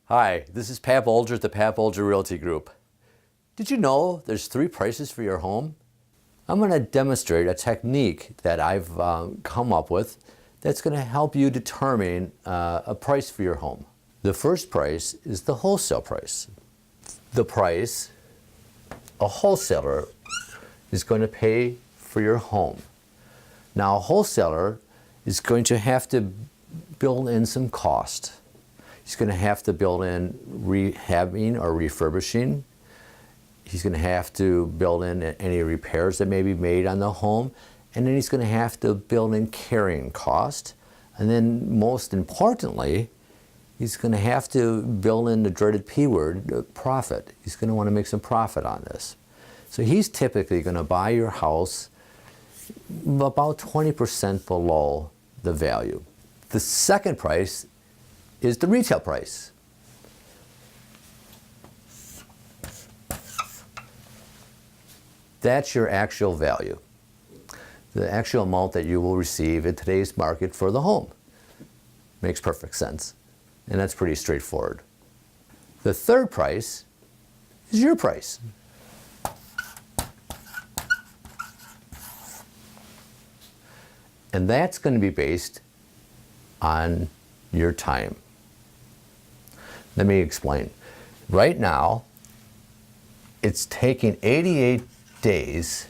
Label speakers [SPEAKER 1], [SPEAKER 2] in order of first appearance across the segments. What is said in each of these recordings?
[SPEAKER 1] Hi, this is Pat Bolger at the Pat Bolger Realty Group. Did you know there's 3 prices for your home? I'm going to demonstrate a technique that I've come up with that's going to help you determine a price for your home. The first price is the wholesale price. The price a wholesaler is going to pay for your home. Now, a wholesaler is going to have to build in some cost. He's going to have to build in rehabbing or refurbishing. He's going to have to build in any repairs that may be made on the home. And then he's going to have to build in carrying cost. And then most importantly, he's going to have to build in the dreaded P word, profit. He's going to want to make some profit on this. So he's typically going to buy your house about 20% below the value. The second price is the retail price. That's your actual value, the actual amount that you will receive in today's market for the home. Makes perfect sense, and that's pretty straightforward. The third price is your price. And that's going to be based on your time. Let me explain. Right now, it's taking 88 days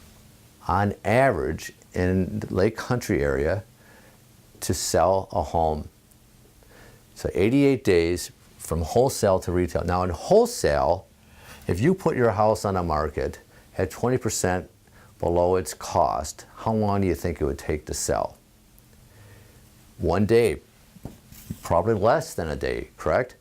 [SPEAKER 1] on average in the Lake Country area to sell a home. So 88 days from wholesale to retail. Now in wholesale, if you put your house on the market at 20% below its cost, how long do you think it would take to sell? 1 day, probably less than a day, correct?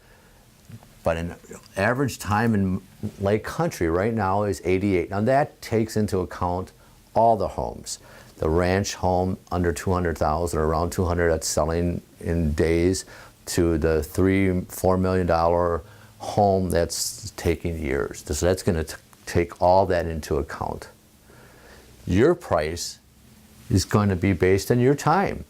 [SPEAKER 1] But an average time in Lake Country right now is 88. Now that takes into account all the homes. The ranch home under 200,000 or around 200 that's selling in days, to the $3-4 million home that's taking years. So that's going to take all that into account. Your price is going to be based on your time.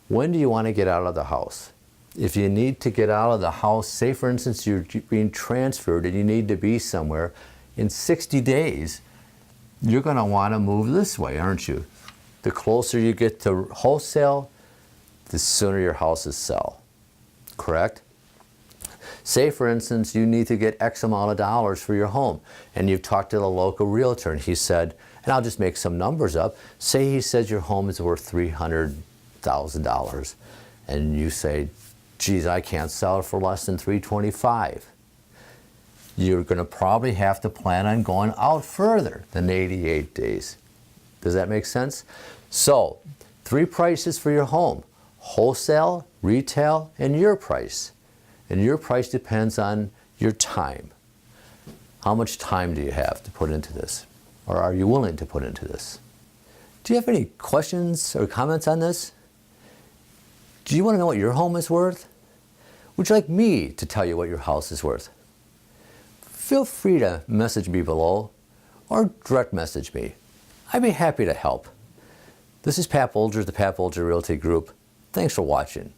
[SPEAKER 1] When do you want to get out of the house? If you need to get out of the house, say for instance you're being transferred and you need to be somewhere in 60 days, you're going to want to move this way, aren't you? The closer you get to wholesale, the sooner your houses sell, correct? Say for instance you need to get X amount of dollars for your home and you've talked to the local realtor and he said, and I'll just make some numbers up, say he says your home is worth $300,000 and you say, geez, I can't sell it for less than $325,000. You're going to probably have to plan on going out further than 88 days. Does that make sense? So, 3 prices for your home: wholesale, retail, and your price. And your price depends on your time. How much time do you have to put into this? Or are you willing to put into this? Do you have any questions or comments on this? Do you want to know what your home is worth? Would you like me to tell you what your house is worth? Feel free to message me below or direct message me. I'd be happy to help. This is Pat Bolger, the Pat Bolger Realty Group. Thanks for watching.